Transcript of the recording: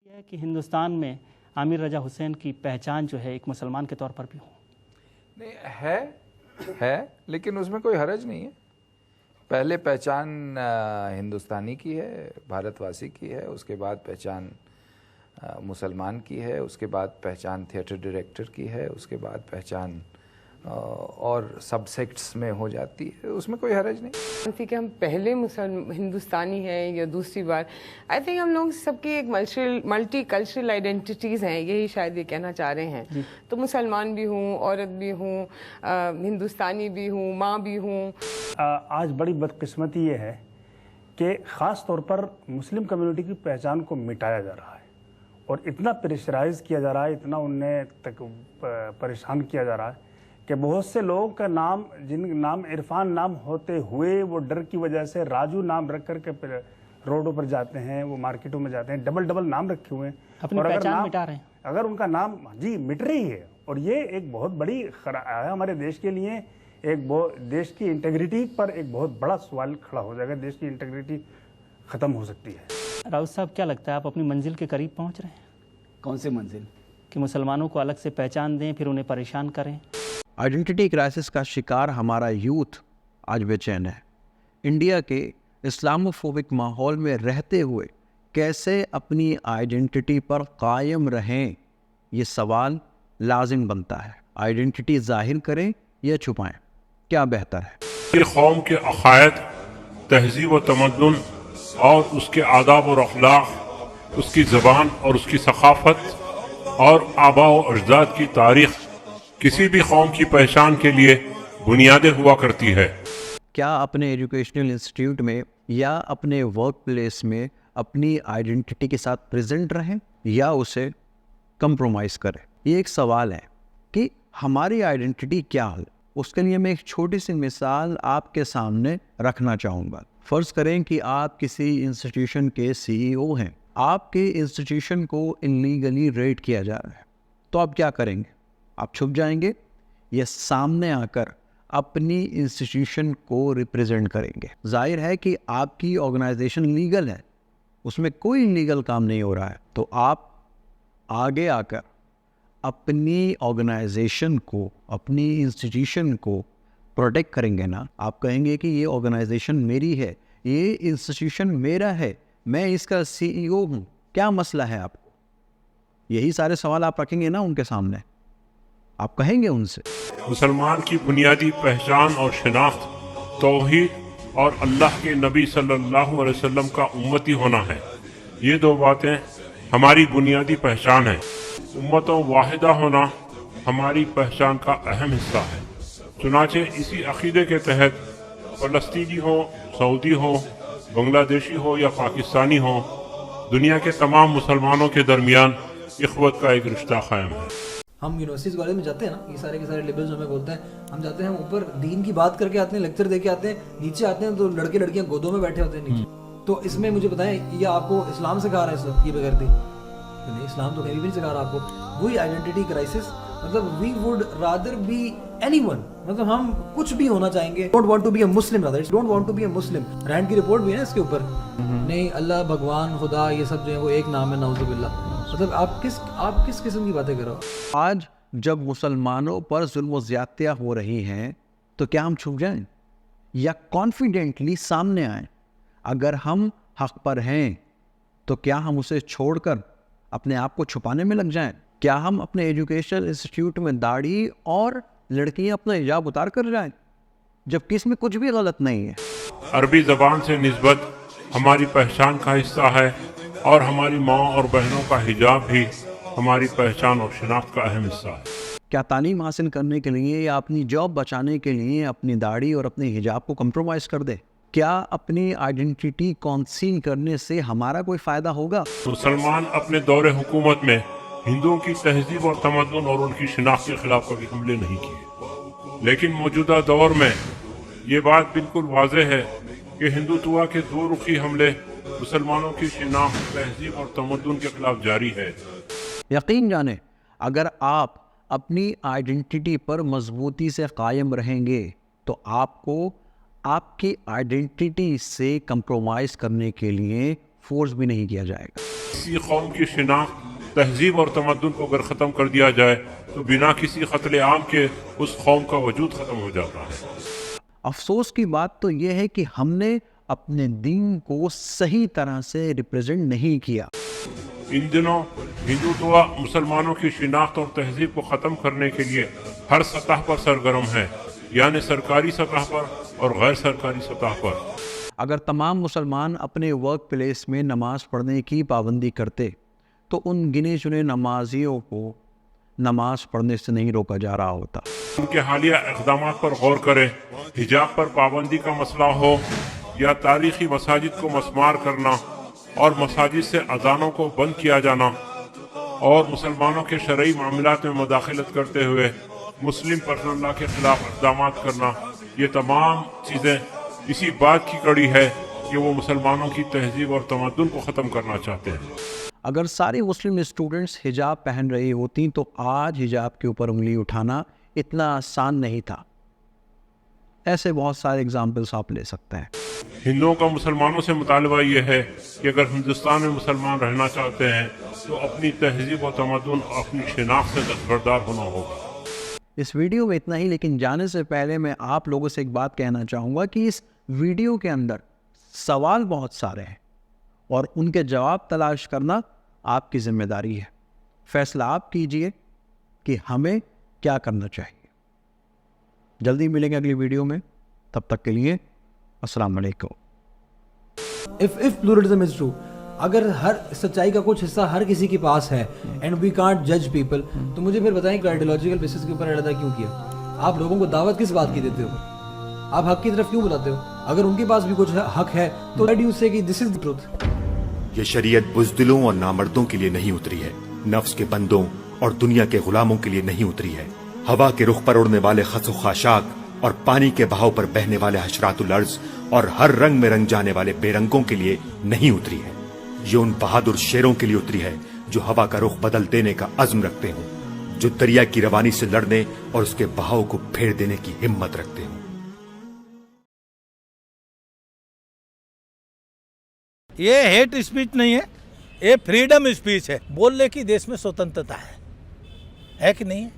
یہ ہے کہ ہندوستان میں عامر رضا حسین کی پہچان جو ہے ایک مسلمان کے طور پر بھی ہو نہیں ہے لیکن اس میں کوئی حرج نہیں ہے. پہلے پہچان ہندوستانی کی ہے، بھارت واسی کی ہے، اس کے بعد پہچان مسلمان کی ہے، اس کے بعد پہچان تھیٹر ڈائریکٹر کی ہے، اس کے بعد پہچان اور سب سیکٹس میں ہو جاتی ہے. اس میں کوئی حرج نہیں. کہ ہم پہلے ہندوستانی ہیں یا دوسری بار، آئی تھنک ہم لوگ سب کی ایک ملٹی کلچرل آئیڈینٹیٹیز ہیں، یہی شاید یہ کہنا چاہ رہے ہیں. تو مسلمان بھی ہوں، عورت بھی ہوں، ہندوستانی بھی ہوں، ماں بھی ہوں. آج بڑی بدقسمتی یہ ہے کہ خاص طور پر مسلم کمیونٹی کی پہچان کو مٹایا جا رہا ہے اور اتنا پریشرائز کیا جا رہا ہے، اتنا انہیں پریشان کیا جا رہا ہے کہ بہت سے لوگوں کا نام، جن نام عرفان نام ہوتے ہوئے وہ ڈر کی وجہ سے راجو نام رکھ کر کے روڈوں پر جاتے ہیں، وہ مارکیٹوں میں جاتے ہیں، ڈبل نام رکھے ہوئے ہیں اپنی پہچان مٹا رہے ہیں. اگر ان کا نام مٹ رہی ہے، اور یہ ایک بہت بڑی ہے ہمارے دیش کے لیے. دیش کی انٹیگریٹی پر ایک بہت بڑا سوال کھڑا ہو جائے گا. دیش کی انٹیگریٹی ختم ہو سکتی ہے. راؤت صاحب، کیا لگتا ہے آپ اپنی منزل کے قریب پہنچ رہے ہیں؟ کون سی منزل؟ کہ مسلمانوں کو الگ سے پہچان دیں، پھر انہیں پریشان کریں. آئیڈینٹی کرائسس کا شکار ہمارا یوتھ آج بے چین ہے. انڈیا کے اسلاموفوبک ماحول میں رہتے ہوئے کیسے اپنی آئیڈینٹی پر قائم رہیں، یہ سوال لازم بنتا ہے. آئیڈینٹی ظاہر کریں یا چھپائیں، کیا بہتر ہے؟ قوم کے عقائد، تہذیب و تمدن اور اس کے آداب و اخلاق، اس کی زبان اور اس کی ثقافت اور آباء و اجداد کی تاریخ کسی بھی قوم کی پہچان کے لیے بنیادیں ہوا کرتی ہے. کیا اپنے ایجوکیشنل انسٹیٹیوٹ میں یا اپنے ورک پلیس میں اپنی آئیڈینٹی کے ساتھ پریزنٹ رہیں یا اسے کمپرومائز کریں؟ یہ ایک سوال ہے کہ ہماری آئیڈینٹی کیا ہے. اس کے لیے میں ایک چھوٹی سی مثال آپ کے سامنے رکھنا چاہوں گا. فرض کریں کہ آپ کسی انسٹیٹیوشن کے CEO ہیں. آپ کے انسٹیٹیوشن کو انلیگلی ریڈ کیا جا رہا ہے، تو آپ کیا کریں گے؟ آپ چھپ جائیں گے یا سامنے آ کر اپنی انسٹیٹیوشن کو ریپریزنٹ کریں گے؟ ظاہر ہے کہ آپ کی آرگنائزیشن لیگل ہے، اس میں کوئی انلیگل کام نہیں ہو رہا ہے، تو آپ آگے آ کر اپنی آرگنائزیشن کو، اپنی انسٹیٹیوشن کو پروٹیکٹ کریں گے نا. آپ کہیں گے کہ یہ آرگنائزیشن میری ہے، یہ انسٹیٹیوشن میرا ہے، میں اس کا CEO ہوں، کیا مسئلہ ہے آپ کو؟ یہی سارے سوال آپ رکھیں گے نا ان کے سامنے. آپ کہیں گے ان سے مسلمان کی بنیادی پہچان اور شناخت توحید اور اللہ کے نبی صلی اللہ علیہ وسلم کا امتی ہونا ہے. یہ دو باتیں ہماری بنیادی پہچان ہیں. امت و واحدہ ہونا ہماری پہچان کا اہم حصہ ہے. چنانچہ اسی عقیدے کے تحت فلسطینی ہو، سعودی ہو، بنگلہ دیشی ہو یا پاکستانی ہو، دنیا کے تمام مسلمانوں کے درمیان اخوت کا ایک رشتہ قائم ہے. ہم یونیورسٹیز کالج میں جاتے ہیں نا، یہ سارے کے سارے لیبلز ہمیں بولتے ہیں، ہم جاتے ہیں اوپر دین کی بات کر کے آتے ہیں، لیکچر دے کے آتے ہیں، نیچے آتے ہیں تو لڑکے لڑکیاں گودوں میں بیٹھے ہوتے ہیں نیچے. تو اس میں مجھے بتائیں، یہ آپ کو اسلام سکھا رہا ہے اس وقت یہ بغیرتی؟ نہیں، اسلام تو کہیں بھی نہیں سکھا رہا آپ کو. وہی آئیڈینٹی کرائسس، مطلب we would rather be any one, مطلب ہم کچھ بھی ہونا چاہیں گے. Don't want to be a Muslim, rather don't want to be a Muslim. RAND کی رپورٹ بھی ہے اس کے اوپر، نہیں اللہ، بھگوان، خدا، یہ سب جو ہے وہ ایک نام ہے، نعوذ باللہ. مطلب آپ کس قسم کی باتیں کرو؟ آج جب مسلمانوں پر ظلم و زیادتیاں ہو رہی ہیں تو کیا ہم چھپ جائیں یا کانفیڈنٹلی سامنے آئیں؟ اگر ہم حق پر ہیں تو کیا ہم اسے چھوڑ کر اپنے آپ کو چھپانے میں لگ جائیں؟ کیا ہم اپنے ایجوکیشنل انسٹیٹیوٹ میں داڑھی اور لڑکیاں اپنا حجاب اتار کر جائیں جبکہ اس میں کچھ بھی غلط نہیں ہے؟ عربی زبان سے نسبت ہماری پہچان کا حصہ ہے اور ہماری ماں اور بہنوں کا حجاب بھی ہماری پہچان اور شناخت کا اہم حصہ ہے. کیا تعلیم حاصل کرنے کے لیے یا اپنی جاب بچانے کے لیے اپنی داڑھی اور اپنے حجاب کو کمپرومائز کر دے؟ کیا اپنی آئیڈینٹی کانسیل کرنے سے ہمارا کوئی فائدہ ہوگا؟ مسلمان اپنے دور حکومت میں ہندوؤں کی تہذیب اور تمدن اور ان کی شناخت کے خلاف کبھی حملے نہیں کیے، لیکن موجودہ دور میں یہ بات بالکل واضح ہے کہ ہندوتوا کے دو رخی حملے مسلمانوں کی شناخت، تہذیب اور تمدن کے خلاف جاری ہے. یقین جانیں، اگر آپ اپنی آئیڈینٹی پر مضبوطی سے قائم رہیں گے تو آپ کو آپ کی آئیڈینٹی سے کمپرومائز کرنے کے لیے فورس بھی نہیں کیا جائے گا. کسی قوم کی شناخت تہذیب اور تمدن کو اگر ختم کر دیا جائے تو بنا کسی قتل عام کے اس قوم کا وجود ختم ہو جاتا ہے۔ افسوس کی بات تو یہ ہے کہ ہم نے اپنے دین کو صحیح طرح سے ریپریزنٹ نہیں کیا۔ ان دنوں ہندوتوا مسلمانوں کی شناخت اور تہذیب کو ختم کرنے کے لیے ہر سطح پر سرگرم ہے، یعنی سرکاری سطح پر اور غیر سرکاری سطح پر۔ اگر تمام مسلمان اپنے ورک پلیس میں نماز پڑھنے کی پابندی کرتے تو ان گنے چنے نمازیوں کو نماز پڑھنے سے نہیں روکا جا رہا ہوتا۔ ان کے حالیہ اقدامات پر غور کریں، حجاب پر پابندی کا مسئلہ ہو یا تاریخی مساجد کو مسمار کرنا اور مساجد سے اذانوں کو بند کیا جانا اور مسلمانوں کے شرعی معاملات میں مداخلت کرتے ہوئے مسلم پرسنل لا کے خلاف اقدامات کرنا، یہ تمام چیزیں اسی بات کی کڑی ہے کہ وہ مسلمانوں کی تہذیب اور تمدن کو ختم کرنا چاہتے ہیں۔ اگر ساری مسلم اسٹوڈنٹس حجاب پہن رہی ہوتی تو آج حجاب کے اوپر انگلی اٹھانا اتنا آسان نہیں تھا۔ ایسے بہت سارے اگزامپلس آپ لے سکتے ہیں۔ ہندوؤں کا مسلمانوں سے مطالبہ یہ ہے کہ اگر ہندوستان میں مسلمان رہنا چاہتے ہیں تو اپنی تہذیب و تمدن اور اپنی شناخت سے دستبردار ہونا ہوگا۔ اس ویڈیو میں اتنا ہی، لیکن جانے سے پہلے میں آپ لوگوں سے ایک بات کہنا چاہوں گا کہ اس ویڈیو کے اندر سوال بہت سارے ہیں اور ان کے جواب تلاش کرنا آپ کی ذمہ داری ہے۔ فیصلہ آپ کیجئے کہ ہمیں کیا کرنا چاہیے۔ جلدی ملیں گے اگلی ویڈیو میں، تب تک کے لیے السلام علیکم۔ if pluralism is true, اگر ہر سچائی کا کچھ حصہ ہر کسی کے پاس ہے اینڈ وی کانٹ جج پیپل، تو مجھے پھر بتائیں کہ آئیڈیالوجیکل بیسس کے اوپر علیحدہ کیوں کیا؟ آپ لوگوں کو دعوت کس بات کی دیتے ہو؟ آپ حق کی طرف کیوں بلاتے ہو؟ اگر ان کے پاس بھی کچھ حق ہے تو why do you say کہ this is the truth؟ یہ شریعت بزدلوں اور نامردوں کے لیے نہیں اتری ہے، نفس کے بندوں اور دنیا کے غلاموں کے لیے نہیں اتری ہے۔ ہوا کے رخ پر اڑنے والے خس و خاشاک اور پانی کے بہاؤ پر بہنے والے حشرات الارض اور ہر رنگ میں رنگ جانے والے بے رنگوں کے لیے نہیں اتری ہے۔ یہ ان بہادر شیروں کے لیے اتری ہے جو ہوا کا رخ بدل دینے کا عزم رکھتے ہوں، جو دریا کی روانی سے لڑنے اور اس کے بہاؤ کو پھیر دینے کی ہمت رکھتے ہوں۔ یہ ہیٹ اسپیچ نہیں ہے، یہ فریڈم اسپیچ ہے۔ بولنے کی دیش میں سوتنترتا ہے کہ نہیں ہے؟